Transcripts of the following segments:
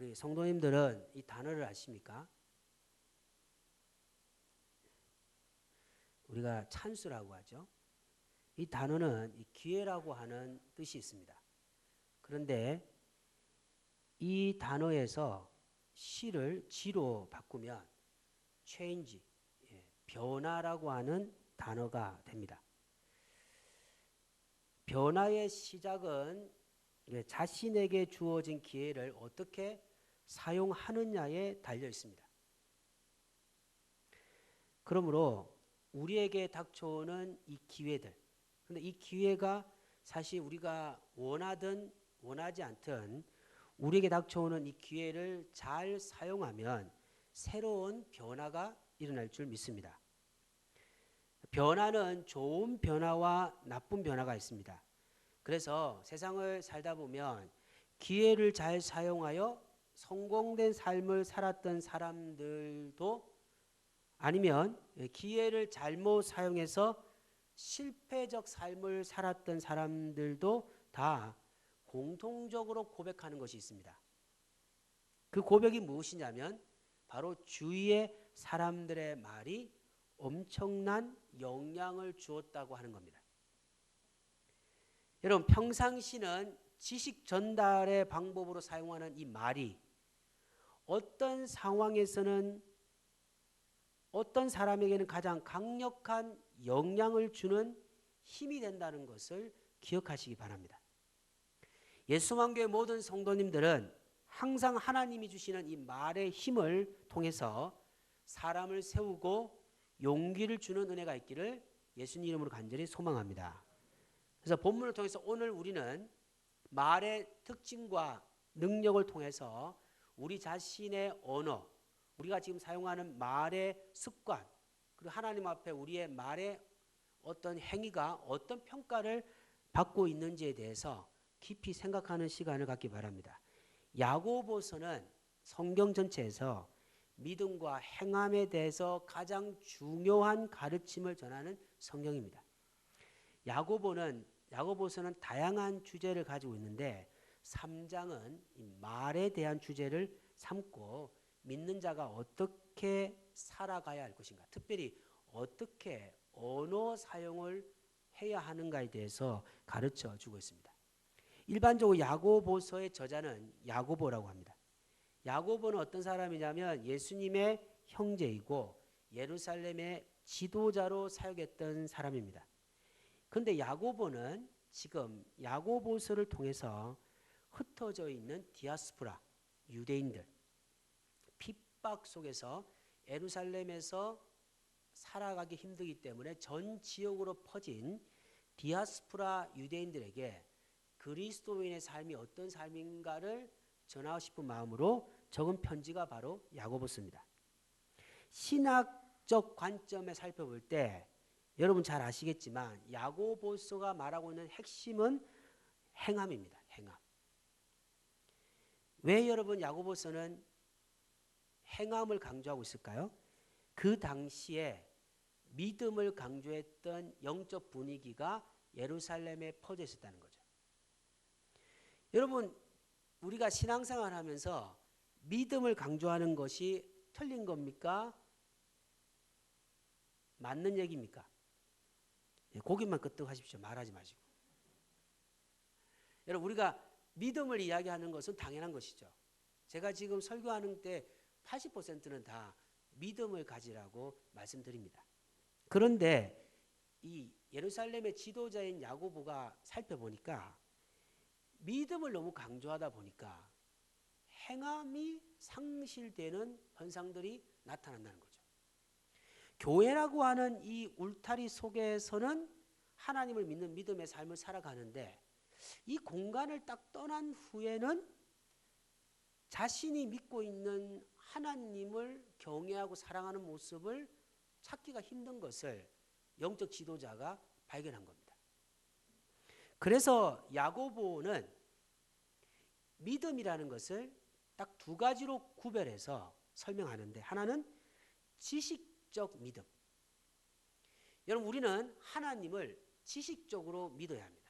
우리 성도님들은 이 단어를 아십니까? 우리가 찬수라고 하죠. 이 단어는 이 기회라고 하는 뜻이 있습니다. 그런데 이 단어에서 시를 지로 바꾸면 change, 변화라고 하는 단어가 됩니다. 변화의 시작은 자신에게 주어진 기회를 어떻게 사용하느냐에 달려 있습니다. 그러므로 우리에게 닥쳐오는 이 기회들, 근데 이 기회가 사실 우리가 원하든 원하지 않든 우리에게 닥쳐오는 이 기회를 잘 사용하면 새로운 변화가 일어날 줄 믿습니다. 변화는 좋은 변화와 나쁜 변화가 있습니다. 그래서 세상을 살다 보면 기회를 잘 사용하여 성공된 삶을 살았던 사람들도 아니면 기회를 잘못 사용해서 실패적 삶을 살았던 사람들도 다 공통적으로 고백하는 것이 있습니다. 그 고백이 무엇이냐면 바로 주위의 사람들의 말이 엄청난 영향을 주었다고 하는 겁니다. 여러분, 평상시는 지식 전달의 방법으로 사용하는 이 말이 어떤 상황에서는 어떤 사람에게는 가장 강력한 영향을 주는 힘이 된다는 것을 기억하시기 바랍니다. 예수만교회 모든 성도님들은 항상 하나님이 주시는 이 말의 힘을 통해서 사람을 세우고 용기를 주는 은혜가 있기를 예수님 이름으로 간절히 소망합니다. 그래서 본문을 통해서 오늘 우리는 말의 특징과 능력을 통해서 우리 자신의 언어, 우리가 지금 사용하는 말의 습관, 그리고 하나님 앞에 우리의 말의 어떤 행위가 어떤 평가를 받고 있는지에 대해서 깊이 생각하는 시간을 갖기 바랍니다. 야고보서는 성경 전체에서 믿음과 행함에 대해서 가장 중요한 가르침을 전하는 성경입니다. 야고보서는 다양한 주제를 가지고 있는데 3장은 이 말에 대한 주제를 삼고 믿는 자가 어떻게 살아가야 할 것인가, 특별히 어떻게 언어 사용을 해야 하는가에 대해서 가르쳐 주고 있습니다. 일반적으로 야고보서의 저자는 야고보라고 합니다. 야고보는 어떤 사람이냐면 예수님의 형제이고 예루살렘의 지도자로 사역했던 사람입니다. 그런데 야고보는 지금 야고보서를 통해서 흩어져 있는 디아스포라, 유대인들, 핍박 속에서 예루살렘에서 살아가기 힘들기 때문에 전 지역으로 퍼진 디아스포라 유대인들에게 그리스도인의 삶이 어떤 삶인가를 전하고 싶은 마음으로 적은 편지가 바로 야고보서입니다. 신학적 관점에 살펴볼 때 여러분 잘 아시겠지만 야고보서가 말하고 있는 핵심은 행함입니다. 행함. 왜 여러분 야고보서는 행함을 강조하고 있을까요? 그 당시에 믿음을 강조했던 영적 분위기가 예루살렘에 퍼져 있었다는 거죠. 여러분, 우리가 신앙생활 하면서 믿음을 강조하는 것이 틀린 겁니까? 맞는 얘기입니까? 고개만 끄덕하십시오. 말하지 마시고. 여러분, 우리가 믿음을 이야기하는 것은 당연한 것이죠. 제가 지금 설교하는 때 80%는 다 믿음을 가지라고 말씀드립니다. 그런데 이 예루살렘의 지도자인 야고보가 살펴보니까 믿음을 너무 강조하다 보니까 행함이 상실되는 현상들이 나타난다는 거죠. 교회라고 하는 이 울타리 속에서는 하나님을 믿는 믿음의 삶을 살아가는데 이 공간을 딱 떠난 후에는 자신이 믿고 있는 하나님을 경외하고 사랑하는 모습을 찾기가 힘든 것을 영적 지도자가 발견한 겁니다. 그래서 야고보는 믿음이라는 것을 딱 두 가지로 구별해서 설명하는데, 하나는 지식적 믿음. 여러분, 우리는 하나님을 지식적으로 믿어야 합니다.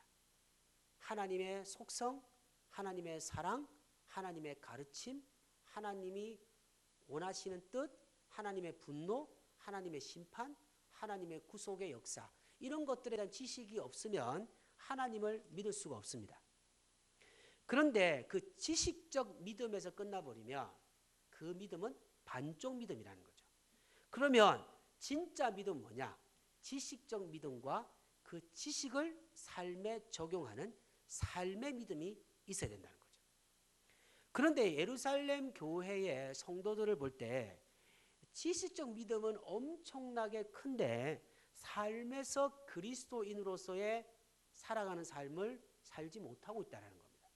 하나님의 속성, 하나님의 사랑, 하나님의 가르침, 하나님이 원하시는 뜻, 하나님의 분노, 하나님의 심판, 하나님의 구속의 역사, 이런 것들에 대한 지식이 없으면 하나님을 믿을 수가 없습니다. 그런데 그 지식적 믿음에서 끝나버리면 그 믿음은 반쪽 믿음이라는 거죠. 그러면 진짜 믿음은 뭐냐? 지식적 믿음과 그 지식을 삶에 적용하는 삶의 믿음이 있어야 된다는 거죠. 그런데 예루살렘 교회의 성도들을 볼 때 지식적 믿음은 엄청나게 큰데 삶에서 그리스도인으로서의 살아가는 삶을 살지 못하고 있다는 겁니다.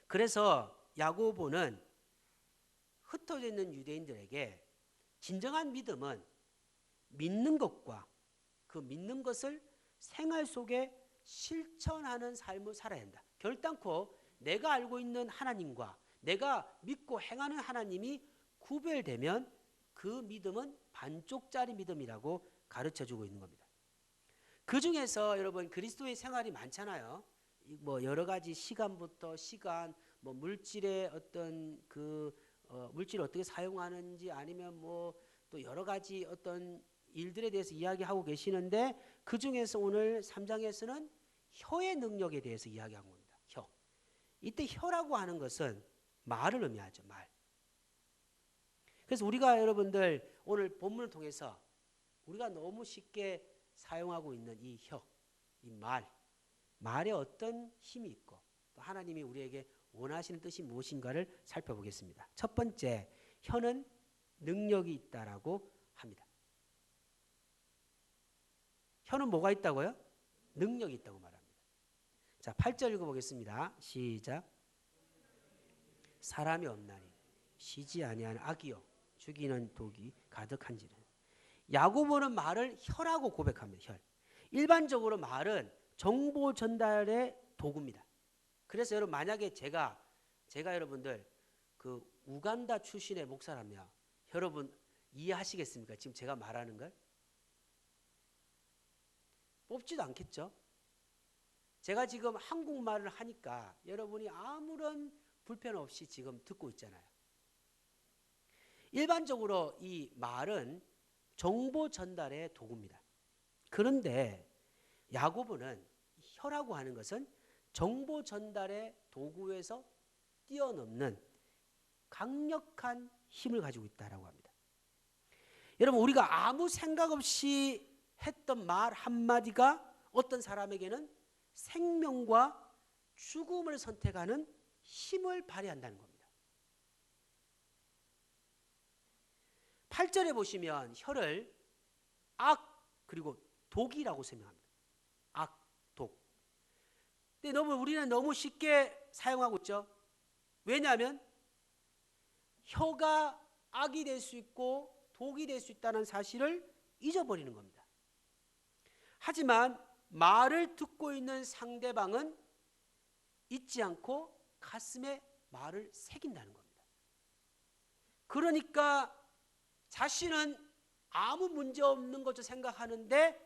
그래서 야고보는 흩어져 있는 유대인들에게 진정한 믿음은 믿는 것과 그 믿는 것을 생활 속에 실천하는 삶을 살아야 한다. 결단코 내가 알고 있는 하나님과 내가 믿고 행하는 하나님이 구별되면 그 믿음은 반쪽짜리 믿음이라고 가르쳐주고 있는 겁니다. 그 중에서 여러분 그리스도의 생활이 많잖아요. 뭐 여러 가지 시간부터 시간, 뭐 물질의 어떤 물질을 어떻게 사용하는지 아니면 뭐 또 여러 가지 어떤 일들에 대해서 이야기하고 계시는데 그 중에서 오늘 3장에서는 혀의 능력에 대해서 이야기한 겁니다. 혀. 이때 혀라고 하는 것은 말을 의미하죠. 말. 그래서 우리가 여러분들 오늘 본문을 통해서 우리가 너무 쉽게 사용하고 있는 이 혀, 이 말에 어떤 힘이 있고 또 하나님이 우리에게 원하시는 뜻이 무엇인가를 살펴보겠습니다. 첫 번째, 혀는 능력이 있다라고 합니다. 혀는 뭐가 있다고요? 능력이 있다고 말합니다. 자, 8절 읽어보겠습니다. 시작. 사람이 없나니 쉬지 아니하는 악이요 죽이는 독이 가득한지는. 야고보는 말을 혀라고 고백합니다. 혀. 일반적으로 말은 정보 전달의 도구입니다. 그래서 여러분 만약에 제가 여러분들 그 우간다 출신의 목사라면 여러분 이해하시겠습니까? 지금 제가 말하는 걸? 뽑지도 않겠죠? 제가 지금 한국말을 하니까 여러분이 아무런 불편 없이 지금 듣고 있잖아요. 일반적으로 이 말은 정보 전달의 도구입니다. 그런데 야고보는 혀라고 하는 것은 정보 전달의 도구에서 뛰어넘는 강력한 힘을 가지고 있다라고 합니다. 여러분 우리가 아무 생각 없이 했던 말 한마디가 어떤 사람에게는 생명과 죽음을 선택하는 힘을 발휘한다는 겁니다. 8절에 보시면 혀를 악 그리고 독이라고 설명합니다. 악, 독. 근데 우리는 너무 쉽게 사용하고 있죠. 왜냐하면 혀가 악이 될 수 있고 독이 될 수 있다는 사실을 잊어버리는 겁니다. 하지만 말을 듣고 있는 상대방은 잊지 않고 가슴에 말을 새긴다는 겁니다. 그러니까 자신은 아무 문제 없는 것으로 생각하는데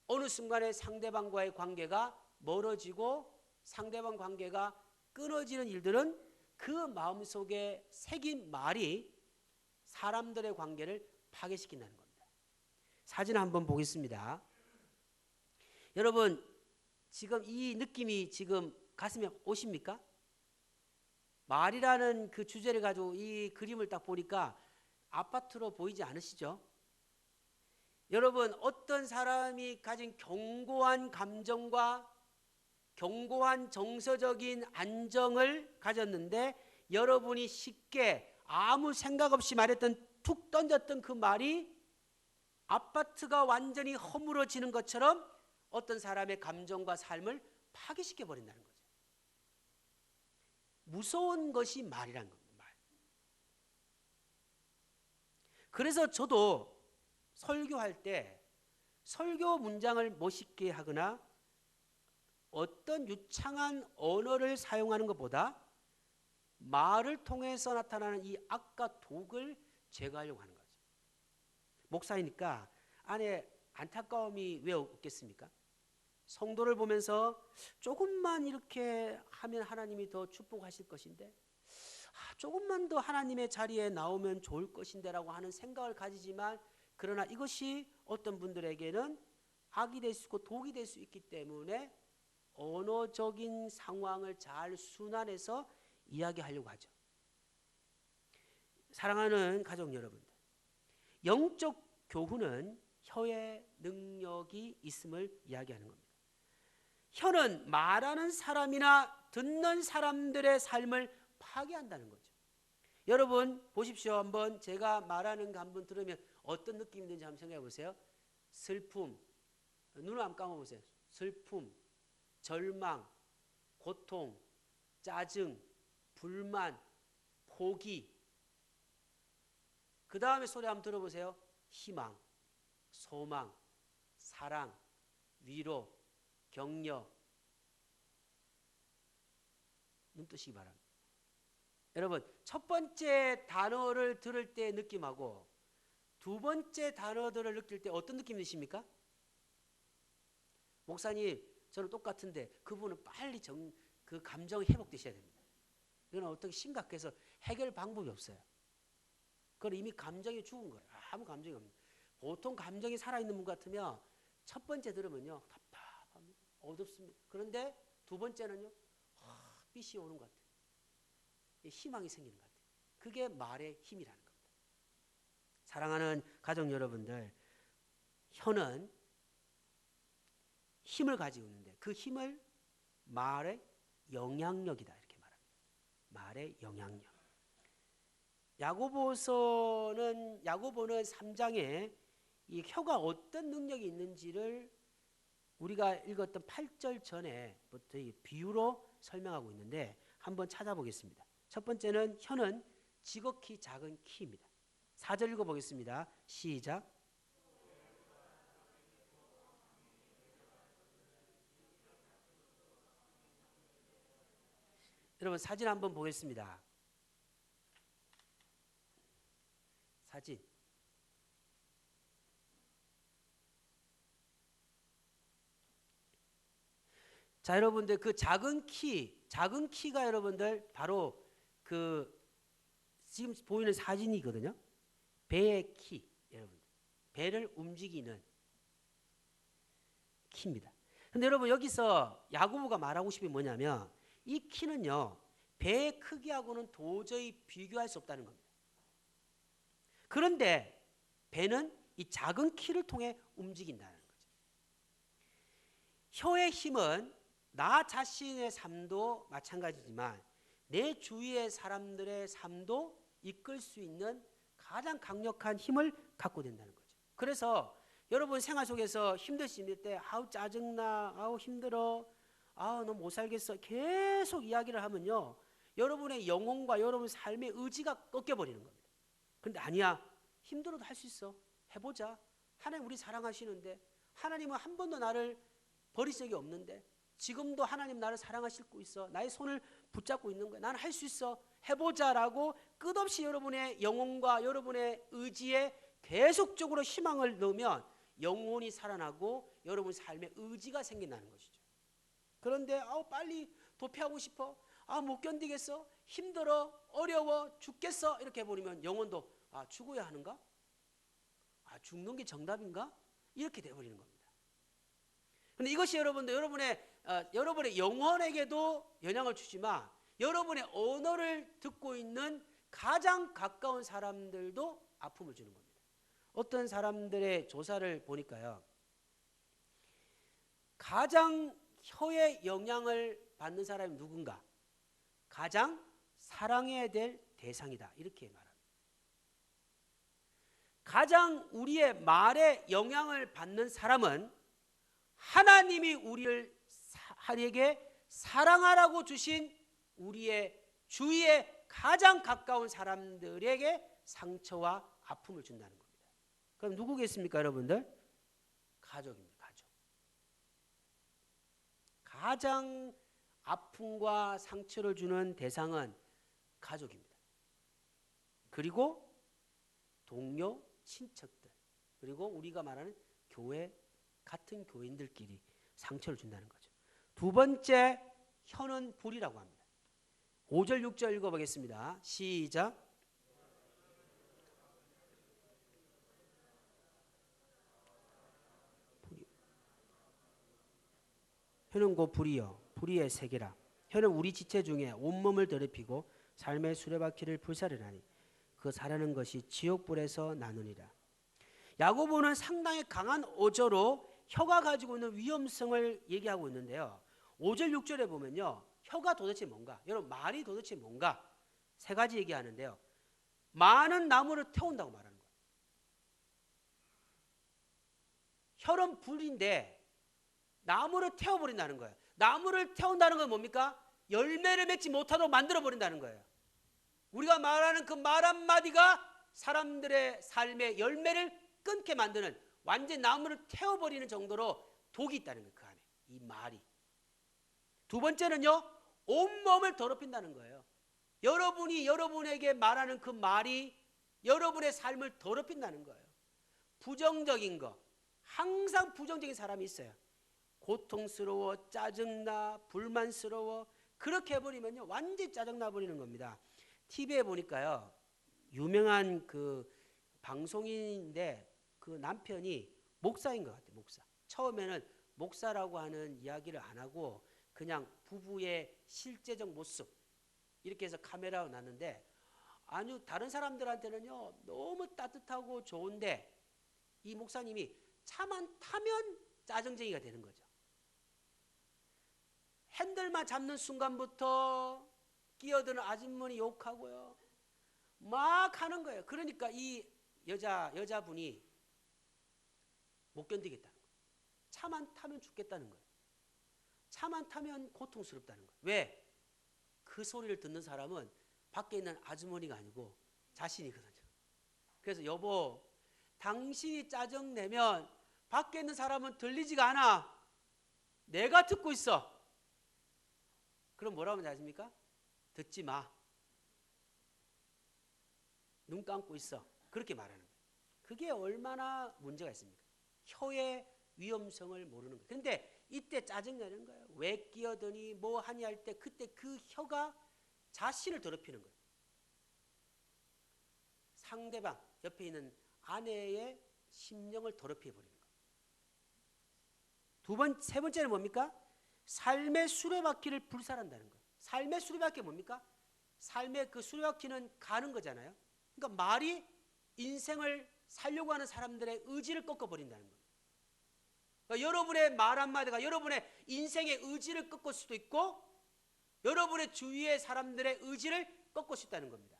어느 순간에 상대방과의 관계가 멀어지고 상대방 관계가 끊어지는 일들은 그 마음속에 새긴 말이 사람들의 관계를 파괴시킨다는 겁니다. 사진 한번 보겠습니다. 여러분 지금 이 느낌이 지금 가슴에 오십니까? 말이라는 그 주제를 가지고 이 그림을 딱 보니까 아파트로 보이지 않으시죠? 여러분 어떤 사람이 가진 견고한 감정과 견고한 정서적인 안정을 가졌는데 여러분이 쉽게 아무 생각 없이 말했던 툭 던졌던 그 말이 아파트가 완전히 허물어지는 것처럼 어떤 사람의 감정과 삶을 파괴시켜 버린다는 거죠. 무서운 것이 말이라는 겁니다. 말. 그래서 저도 설교할 때 설교 문장을 멋있게 하거나 어떤 유창한 언어를 사용하는 것보다 말을 통해서 나타나는 이 악과 독을 제거하려고 하는 거죠. 목사이니까 안에 안타까움이 왜 없겠습니까? 성도를 보면서 조금만 이렇게 하면 하나님이 더 축복하실 것인데 조금만 더 하나님의 자리에 나오면 좋을 것인데라고 하는 생각을 가지지만, 그러나 이것이 어떤 분들에게는 악이 될 수 있고 독이 될 수 있기 때문에 언어적인 상황을 잘 순환해서 이야기하려고 하죠. 사랑하는 가족 여러분들, 영적 교훈은 혀의 능력이 있음을 이야기하는 겁니다. 혀는 말하는 사람이나 듣는 사람들의 삶을 파괴한다는 거죠. 여러분 보십시오. 한번 제가 말하는 거 한번 들으면 어떤 느낌이 드는지 한번 생각해 보세요. 슬픔, 눈을 한번 감아 보세요. 슬픔, 절망, 고통, 짜증, 불만, 포기. 그 다음에 소리 한번 들어보세요. 희망, 소망, 사랑, 위로, 격려. 눈 뜨시기 바랍니다. 여러분, 첫 번째 단어를 들을 때 느낌하고 두 번째 단어들을 느낄 때 어떤 느낌이 드십니까? 목사님, 저는 똑같은데 그분은 빨리 그 감정이 회복되셔야 됩니다. 이건 어떻게 심각해서 해결 방법이 없어요. 그건 이미 감정이 죽은 거예요. 아무 감정이 없는. 보통 감정이 살아있는 분 같으면 첫 번째 들으면요, 답답합니다. 어둡습니다. 그런데 두 번째는요, 빛이 오는 것 같아요. 희망이 생기는 것 같아요. 그게 말의 힘이라는 겁니다. 사랑하는 가족 여러분들, 혀는 힘을 가지고 있는데 그 힘을 말의 영향력이다 이렇게 말합니다. 말의 영향력. 야고보는 3장에 이 혀가 어떤 능력이 있는지를 우리가 읽었던 8절 전에부터 비유로 설명하고 있는데 한번 찾아보겠습니다. 첫 번째는 혀는 지극히 작은 키입니다. 4절 읽어보겠습니다. 시작. 여러분 사진 한번 보겠습니다. 사진. 자, 여러분들 그 작은 키가 여러분들 바로 그 지금 보이는 사진이거든요. 배의 키, 여러분. 배를 움직이는 키입니다. 근데 여러분 여기서 야고보가 말하고 싶은 게 뭐냐면 이 키는요, 배의 크기하고는 도저히 비교할 수 없다는 겁니다. 그런데 배는 이 작은 키를 통해 움직인다는 거죠. 혀의 힘은 나 자신의 삶도 마찬가지지만 내 주위의 사람들의 삶도 이끌 수 있는 가장 강력한 힘을 갖고 된다는 거죠. 그래서 여러분 생활 속에서 힘드실 때 아우 짜증나, 아우 힘들어, 아우 너 못 살겠어 계속 이야기를 하면요, 여러분의 영혼과 여러분 삶의 의지가 꺾여버리는 겁니다. 그런데 아니야, 힘들어도 할 수 있어, 해보자. 하나님 우리 사랑하시는데, 하나님은 한 번도 나를 버릴 적이 없는데 지금도 하나님 나를 사랑하시고 있어, 나의 손을 붙잡고 있는 거야, 나는 할 수 있어, 해보자라고 끝없이 여러분의 영혼과 여러분의 의지에 계속적으로 희망을 넣으면 영혼이 살아나고 여러분 삶의 의지가 생긴다는 것이죠. 그런데 빨리 도피하고 싶어, 못 견디겠어, 힘들어, 어려워, 죽겠어 이렇게 해버리면 영혼도 죽어야 하는가? 죽는 게 정답인가? 이렇게 돼버리는 겁니다. 그런데 이것이 여러분들 여러분의 영혼에게도 영향을 주지만 여러분의 언어를 듣고 있는 가장 가까운 사람들도 아픔을 주는 겁니다. 어떤 사람들의 조사를 보니까요, 가장 혀의 영향을 받는 사람이 누군가? 가장 사랑해야 될 대상이다 이렇게 말합니다. 가장 우리의 말에 영향을 받는 사람은 하나님이 우리에게 사랑하라고 주신 우리의 주위에 가장 가까운 사람들에게 상처와 아픔을 준다는 겁니다. 그럼 누구겠습니까, 여러분들? 가족입니다. 가족. 가장 아픔과 상처를 주는 대상은 가족입니다. 그리고 동료, 친척들, 그리고 우리가 말하는 교회, 같은 교인들끼리 상처를 준다는 거죠. 두 번째, 혀는 불이라고 합니다. 5절 6절 읽어보겠습니다. 시작. 혀는 곧 불이요 불의의 세계라. 혀는 우리 지체 중에 온몸을 더럽히고 삶의 수레바퀴를 불사르나니 그 사라는 것이 지옥불에서 나누니라. 야고보는 상당히 강한 어조로 혀가 가지고 있는 위험성을 얘기하고 있는데요. 5절 6절에 보면요. 혀가 도대체 뭔가? 여러분 말이 도대체 뭔가? 세 가지 얘기하는데요. 많은 나무를 태운다고 말하는 거예요. 혀는 불인데 나무를 태워버린다는 거예요. 나무를 태운다는 건 뭡니까? 열매를 맺지 못하도록 만들어버린다는 거예요. 우리가 말하는 그 말 한마디가 사람들의 삶의 열매를 끊게 만드는 완전 나무를 태워버리는 정도로 독이 있다는 거예요. 그 안에 이 말이. 두 번째는요. 온몸을 더럽힌다는 거예요. 여러분이 여러분에게 말하는 그 말이 여러분의 삶을 더럽힌다는 거예요. 부정적인 거. 항상 부정적인 사람이 있어요. 고통스러워, 짜증나, 불만스러워 그렇게 해버리면요 완전히 짜증나 버리는 겁니다. TV에 보니까요 유명한 그 방송인인데 그 남편이 목사인 것 같아요. 목사. 처음에는 목사라고 하는 이야기를 안 하고 그냥 부부의 실제적 모습 이렇게 해서 카메라가 났는데 아주 다른 사람들한테는요 너무 따뜻하고 좋은데 이 목사님이 차만 타면 짜증쟁이가 되는 거죠. 핸들만 잡는 순간부터 끼어드는 아주머니 욕하고요. 막 하는 거예요. 그러니까 이 여자분이 못 견디겠다는 거예요. 차만 타면 죽겠다는 거예요. 차만 타면 고통스럽다는 거예요. 왜? 그 소리를 듣는 사람은 밖에 있는 아주머니가 아니고 자신이거든요. 그래서 여보, 당신이 짜증내면 밖에 있는 사람은 들리지가 않아. 내가 듣고 있어. 그럼 뭐라고 하는지 아십니까? 듣지 마. 눈 감고 있어. 그렇게 말하는 거예요. 그게 얼마나 문제가 있습니까? 혀의 위험성을 모르는 거예요. 그런데 이때 짜증내는 거예요. 왜 끼어드니 뭐 하니 할 때 그때 그 혀가 자신을 더럽히는 거예요. 상대방 옆에 있는 아내의 심령을 더럽혀버리는 거예요. 세 번째는 뭡니까? 삶의 수레바퀴를 불살한다는 거예요. 삶의 수레바퀴가 뭡니까? 삶의 그 수레바퀴는 가는 거잖아요. 그러니까 말이 인생을 살려고 하는 사람들의 의지를 꺾어버린다는 거예요. 그러니까 여러분의 말 한마디가 여러분의 인생의 의지를 꺾을 수도 있고 여러분의 주위의 사람들의 의지를 꺾을 수 있다는 겁니다.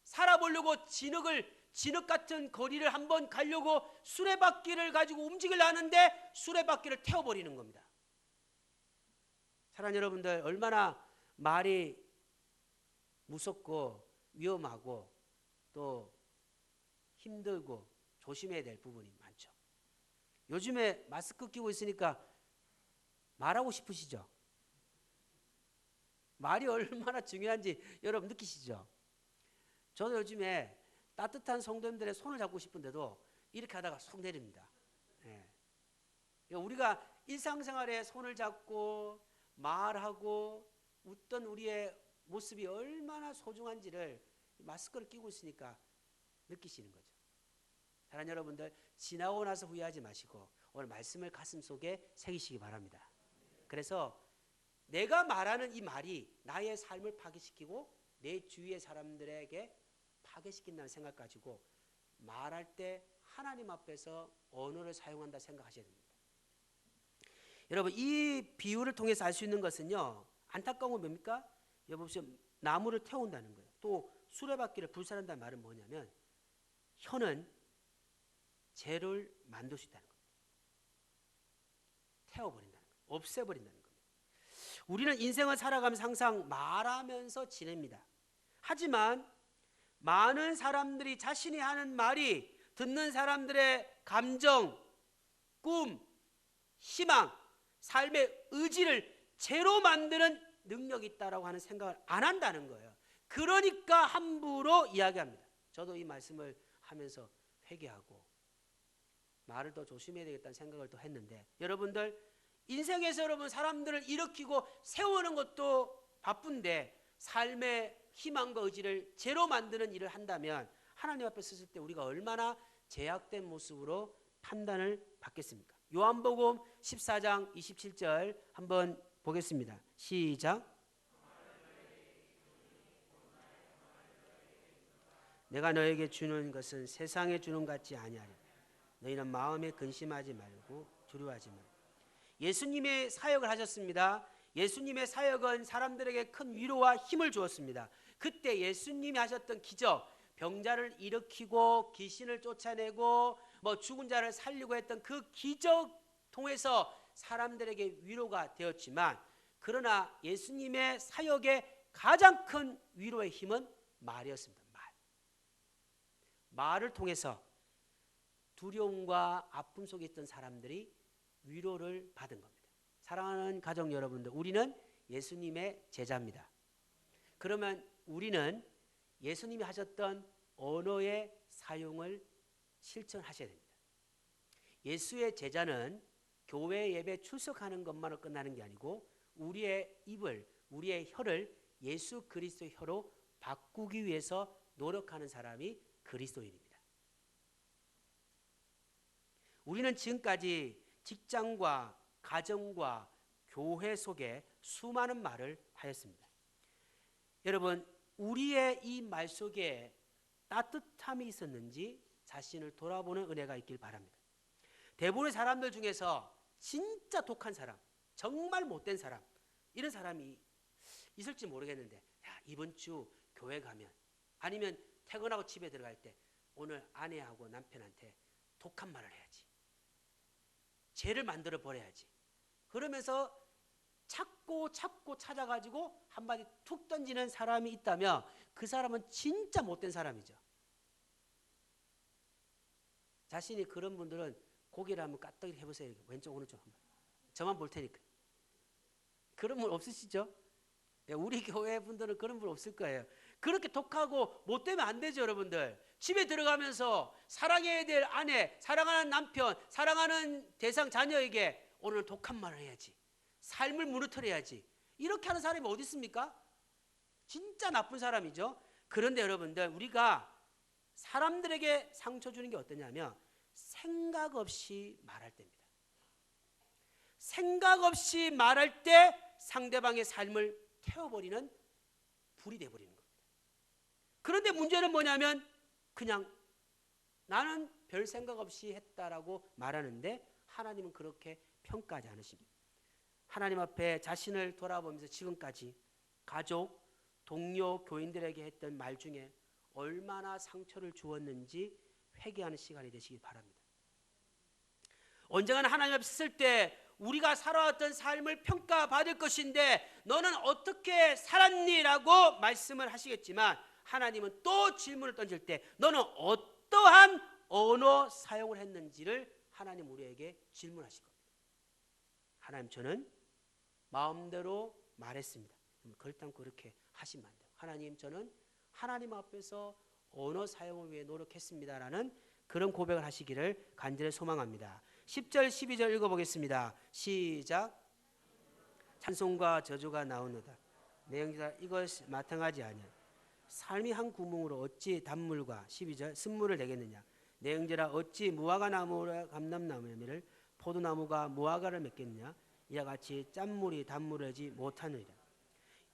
살아보려고 진흙 같은 거리를 한번 가려고 수레바퀴를 가지고 움직이려 하는데 수레바퀴를 태워버리는 겁니다. 사랑하는 여러분들, 얼마나 말이 무섭고 위험하고 또 힘들고 조심해야 될 부분이 많죠. 요즘에 마스크 끼고 있으니까 말하고 싶으시죠? 말이 얼마나 중요한지 여러분 느끼시죠? 저도 요즘에 따뜻한 성도님들의 손을 잡고 싶은데도 이렇게 하다가 속 내립니다. 네. 우리가 일상생활에 손을 잡고 말하고 웃던 우리의 모습이 얼마나 소중한지를 마스크를 끼고 있으니까 느끼시는 거죠. 사랑하는 여러분들, 지나고 나서 후회하지 마시고 오늘 말씀을 가슴속에 새기시기 바랍니다. 그래서 내가 말하는 이 말이 나의 삶을 파괴시키고 내 주위의 사람들에게 파괴시킨다는 생각 가지고 말할 때 하나님 앞에서 언어를 사용한다 생각하셔야 됩니다. 여러분, 이 비유를 통해서 알 수 있는 것은요, 안타까운 건 뭡니까? 여러분, 나무를 태운다는 거예요. 또 수레바퀴를 불살한다는 말은 뭐냐면 혀는 죄를 만들 수 있다는 겁니다. 태워버린다는 거예요. 없애버린다는 겁니다. 우리는 인생을 살아가면서 항상 말하면서 지냅니다. 하지만 많은 사람들이 자신이 하는 말이 듣는 사람들의 감정, 꿈, 희망, 삶의 의지를 죄로 만드는 능력이 있다라고 하는 생각을 안 한다는 거예요. 그러니까 함부로 이야기합니다. 저도 이 말씀을 하면서 회개하고 말을 더 조심해야 되겠다는 생각을 또 했는데, 여러분들 인생에서 여러분 사람들을 일으키고 세우는 것도 바쁜데 삶의 희망과 의지를 제로 만드는 일을 한다면 하나님 앞에 섰을 때 우리가 얼마나 제약된 모습으로 판단을 받겠습니까? 요한복음 14장 27절 한번 보겠습니다. 시작. 내가 너에게 주는 것은 세상에 주는 것 같지 아니하리. 너희는 마음에 근심하지 말고 두려워하지 말고. 예수님의 사역을 하셨습니다. 예수님의 사역은 사람들에게 큰 위로와 힘을 주었습니다. 그때 예수님이 하셨던 기적, 병자를 일으키고 귀신을 쫓아내고 죽은 자를 살리고 했던 그 기적 통해서 사람들에게 위로가 되었지만, 그러나 예수님의 사역의 가장 큰 위로의 힘은 말이었습니다. 말을 통해서 두려움과 아픔 속에 있던 사람들이 위로를 받은 겁니다. 사랑하는 가족 여러분들, 우리는 예수님의 제자입니다. 그러면 우리는 예수님이 하셨던 언어의 사용을 실천하셔야 됩니다. 예수의 제자는 교회 예배 출석하는 것만으로 끝나는 게 아니고 우리의 입을, 우리의 혀를 예수 그리스도의 혀로 바꾸기 위해서 노력하는 사람이 그리스도인입니다. 우리는 지금까지 직장과 가정과 교회 속에 수많은 말을 하였습니다. 여러분, 우리의 이 말 속에 따뜻함이 있었는지 자신을 돌아보는 은혜가 있길 바랍니다. 대부분의 사람들 중에서 진짜 독한 사람, 정말 못된 사람, 이런 사람이 있을지 모르겠는데, 야, 이번 주 교회 가면, 아니면 퇴근하고 집에 들어갈 때 오늘 아내하고 남편한테 독한 말을 해야지, 죄를 만들어 버려야지, 그러면서 찾고 찾아가지고 한마디 툭 던지는 사람이 있다면 그 사람은 진짜 못된 사람이죠. 자신이 그런 분들은 고개를 한번 까딱이 해보세요. 왼쪽 오른쪽 한번. 저만 볼 테니까. 그런 분 없으시죠? 우리 교회 분들은 그런 분 없을 거예요. 그렇게 독하고 못되면 안 되죠, 여러분들. 집에 들어가면서 사랑해야 될 아내, 사랑하는 남편, 사랑하는 대상 자녀에게 오늘 독한 말을 해야지, 삶을 무너뜨려야지, 이렇게 하는 사람이 어디 있습니까? 진짜 나쁜 사람이죠. 그런데 여러분들, 우리가 사람들에게 상처 주는 게 어떠냐면 생각 없이 말할 때입니다. 생각 없이 말할 때 상대방의 삶을 태워버리는 불이 되어버리는 겁니다. 그런데 문제는 뭐냐면 그냥 나는 별 생각 없이 했다라고 말하는데 하나님은 그렇게 평가하지 않으십니다. 하나님 앞에 자신을 돌아보면서 지금까지 가족, 동료, 교인들에게 했던 말 중에 얼마나 상처를 주었는지 회개하는 시간이 되시기 바랍니다. 언젠가는 하나님 앞에 섰을 때 우리가 살아왔던 삶을 평가받을 것인데 너는 어떻게 살았니라고 말씀을 하시겠지만, 하나님은 또 질문을 던질 때 너는 어떠한 언어 사용을 했는지를 하나님 우리에게 질문하실 겁니다. 하나님, 저는 마음대로 말했습니다. 걸당코 그렇게 하시면 안 돼요. 하나님, 저는 하나님 앞에서 언어 사용을 위해 노력했습니다라는 그런 고백을 하시기를 간절히 소망합니다. 10절 12절 읽어보겠습니다. 시작. 찬송과 저주가 나오노다. 내 형제들아, 이것이 마땅하지 아니야. 삶이 한 구멍으로 어찌 단물과 12절 쓴물을 내겠느냐. 내 형제라, 어찌 무화과 나무라 감람나무를 포도나무가 무화과를 맺겠느냐. 이와 같이 짠물이 단물을 내지 못하느니라.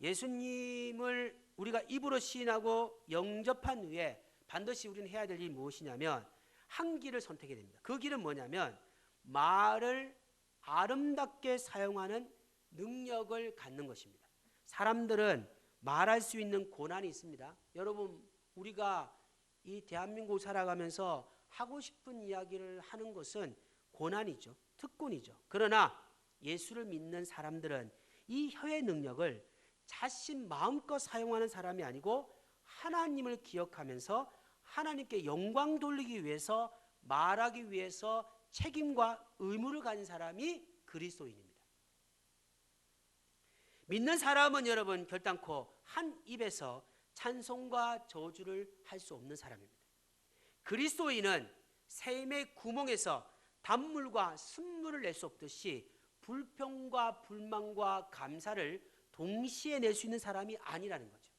예수님을 우리가 입으로 시인하고 영접한 후에 반드시 우리는 해야 될 일이 무엇이냐면 한 길을 선택해야 됩니다. 그 길은 뭐냐면 말을 아름답게 사용하는 능력을 갖는 것입니다. 사람들은 말할 수 있는 고난이 있습니다. 여러분, 우리가 이 대한민국을 살아가면서 하고 싶은 이야기를 하는 것은 고난이죠. 특권이죠. 그러나 예수를 믿는 사람들은 이 혀의 능력을 자신 마음껏 사용하는 사람이 아니고 하나님을 기억하면서 하나님께 영광 돌리기 위해서 말하기 위해서 책임과 의무를 가진 사람이 그리스도인입니다. 믿는 사람은 여러분 결단코 한 입에서 찬송과 저주를 할 수 없는 사람입니다. 그리스도인은 샘의 구멍에서 단물과 쓴물을 낼 수 없듯이 불평과 불만과 감사를 동시에 낼 수 있는 사람이 아니라는 거죠.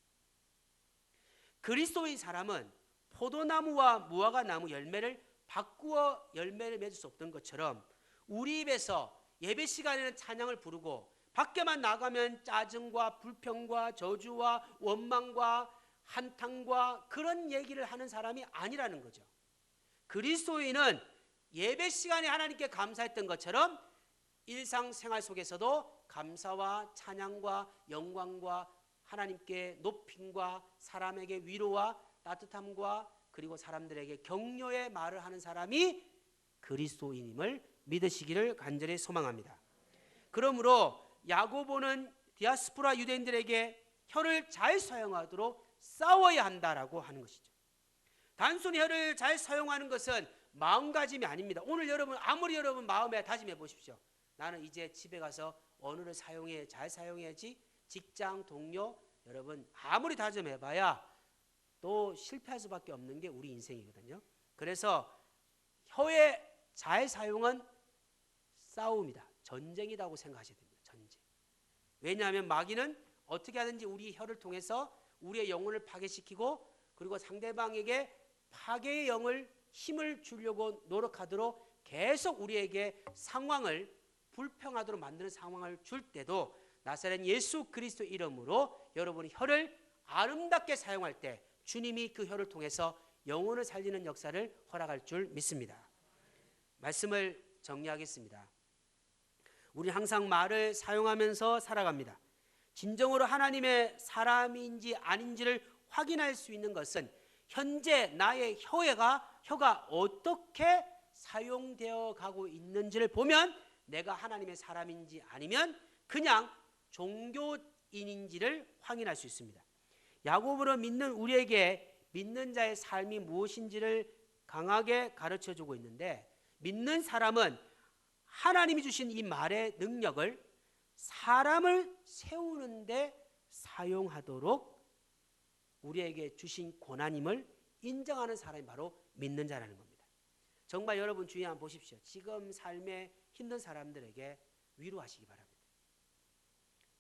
그리스도의 사람은 포도나무와 무화과 나무 열매를 바꾸어 열매를 맺을 수 없던 것처럼 우리 입에서 예배 시간에는 찬양을 부르고 밖에만 나가면 짜증과 불평과 저주와 원망과 한탄과 그런 얘기를 하는 사람이 아니라는 거죠. 그리스도인은 예배 시간에 하나님께 감사했던 것처럼 일상생활 속에서도 감사와 찬양과 영광과 하나님께 높임과 사람에게 위로와 따뜻함과 그리고 사람들에게 격려의 말을 하는 사람이 그리스도인임을 믿으시기를 간절히 소망합니다. 그러므로 야고보는 디아스포라 유대인들에게 혀를 잘 사용하도록 싸워야 한다라고 하는 것이죠. 단순히 혀를 잘 사용하는 것은 마음가짐이 아닙니다. 오늘 여러분 아무리 여러분 마음에 다짐해 보십시오. 나는 이제 집에 가서 언어를 잘 사용해야지. 직장 동료 여러분 아무리 다짐해봐야 또 실패할 수밖에 없는 게 우리 인생이거든요. 그래서 혀의 잘 사용은 싸움이다, 전쟁이라고 생각하셔야 됩니다. 전쟁. 왜냐하면 마귀는 어떻게 하든지 우리 혀를 통해서 우리의 영혼을 파괴시키고 그리고 상대방에게 파괴의 영을 힘을 주려고 노력하도록 계속 우리에게 상황을 불평하도록 만드는 상황을 줄 때도 나사렛 예수 그리스도 이름으로 여러분이 혀를 아름답게 사용할 때 주님이 그 혀를 통해서 영혼을 살리는 역사를 허락할 줄 믿습니다. 말씀을 정리하겠습니다. 우리 항상 말을 사용하면서 살아갑니다. 진정으로 하나님의 사람인지 아닌지를 확인할 수 있는 것은 현재 나의 혀가 어떻게 사용되어 가고 있는지를 보면 내가 하나님의 사람인지 아니면 그냥 종교인인지를 확인할 수 있습니다. 야고보를 믿는 우리에게 믿는 자의 삶이 무엇인지를 강하게 가르쳐주고 있는데 믿는 사람은 하나님이 주신 이 말의 능력을 사람을 세우는데 사용하도록 우리에게 주신 권한임을 인정하는 사람이 바로 믿는 자라는 겁니다. 정말 여러분 주의 한번 보십시오. 지금 삶에 힘든 사람들에게 위로하시기 바랍니다.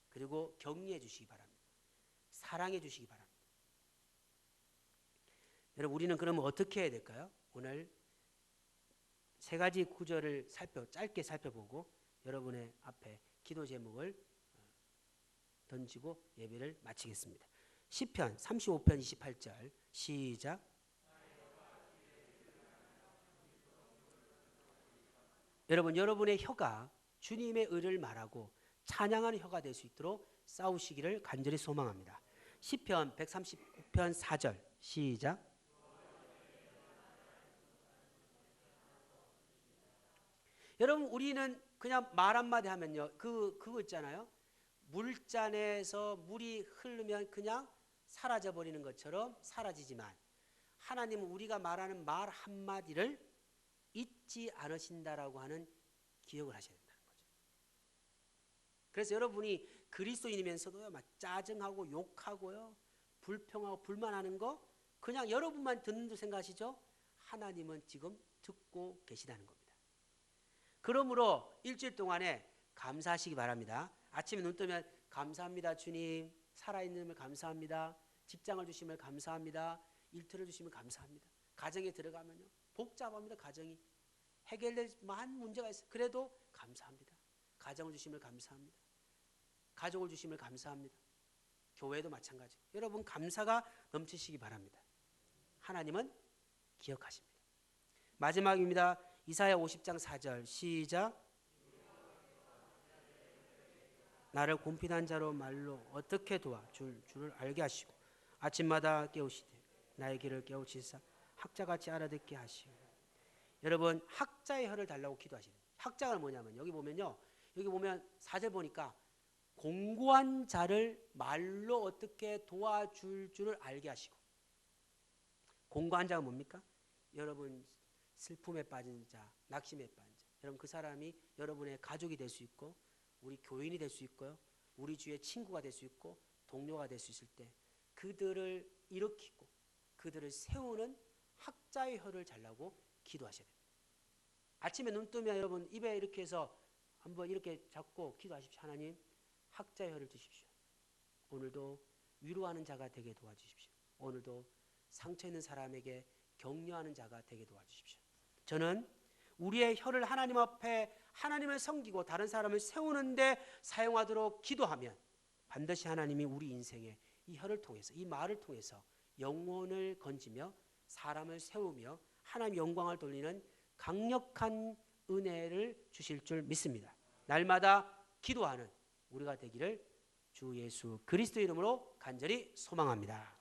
그리고 격려해 주시기 바랍니다. 사랑해 주시기 바랍니다. 여러분 우리는 그러면 어떻게 해야 될까요? 오늘 세 가지 구절을 짧게 살펴보고 여러분의 앞에 기도 제목을 던지고 예배를 마치겠습니다. 시편 35편 28절 시작. 여러분의 혀가 주님의 의를 말하고 찬양하는 혀가 될 수 있도록 싸우시기를 간절히 소망합니다. 시편 139편 4절 시작. 여러분 우리는 그냥 말 한마디 하면요 그거 있잖아요. 물잔에서 물이 흐르면 그냥 사라져버리는 것처럼 사라지지만 하나님은 우리가 말하는 말 한마디를 잊지 않으신다라고 하는 기억을 하셔야 된다는 거죠. 그래서 여러분이 그리스도인이면서도요 막 짜증하고 욕하고요 불평하고 불만하는 거 그냥 여러분만 듣는 줄 생각하시죠? 하나님은 지금 듣고 계시다는 겁니다. 그러므로 일주일 동안에 감사하시기 바랍니다. 아침에 눈 뜨면 감사합니다 주님, 살아있는 걸 감사합니다. 직장을 주시면 감사합니다. 일터를 주시면 감사합니다. 가정에 들어가면요 복잡합니다. 가정이 해결될 많은 문제가 있어요. 그래도 감사합니다. 가정을 주시면 감사합니다. 가족을 주시면 감사합니다. 교회도 마찬가지. 여러분 감사가 넘치시기 바랍니다. 하나님은 기억하십니다. 마지막입니다. 이사야 50장 4절 시작. 나를 곤핍한 자로 말로 어떻게 도와줄 줄을 알게 하시고 아침마다 깨우시되 나의 길을 깨우치사 학자같이 알아듣게 하시오. 여러분 학자의 혀를 달라고 기도하시는 학자가 뭐냐면 여기 보면요 여기 보면 4절 보니까 공고한 자를 말로 어떻게 도와줄 줄을 알게 하시고 공고한 자가 뭡니까? 여러분 슬픔에 빠진 자, 낙심에 빠진 자. 여러분 그 사람이 여러분의 가족이 될 수 있고 우리 교인이 될 수 있고요. 우리 주의 친구가 될 수 있고 동료가 될 수 있을 때 그들을 일으키고 그들을 세우는 학자의 혀를 달라고 기도하셔야 됩니다. 아침에 눈 뜨면 여러분 입에 이렇게 해서 한번 이렇게 잡고 기도하십시오. 하나님 학자의 혀를 주십시오. 오늘도 위로하는 자가 되게 도와주십시오. 오늘도 상처 있는 사람에게 격려하는 자가 되게 도와주십시오. 저는 우리의 혀를 하나님 앞에 하나님을 섬기고 다른 사람을 세우는데 사용하도록 기도하면 반드시 하나님이 우리 인생에 이 혀를 통해서, 이 말을 통해서 영혼을 건지며 사람을 세우며 하나님 영광을 돌리는 강력한 은혜를 주실 줄 믿습니다. 날마다 기도하는 우리가 되기를 주 예수 그리스도 이름으로 간절히 소망합니다.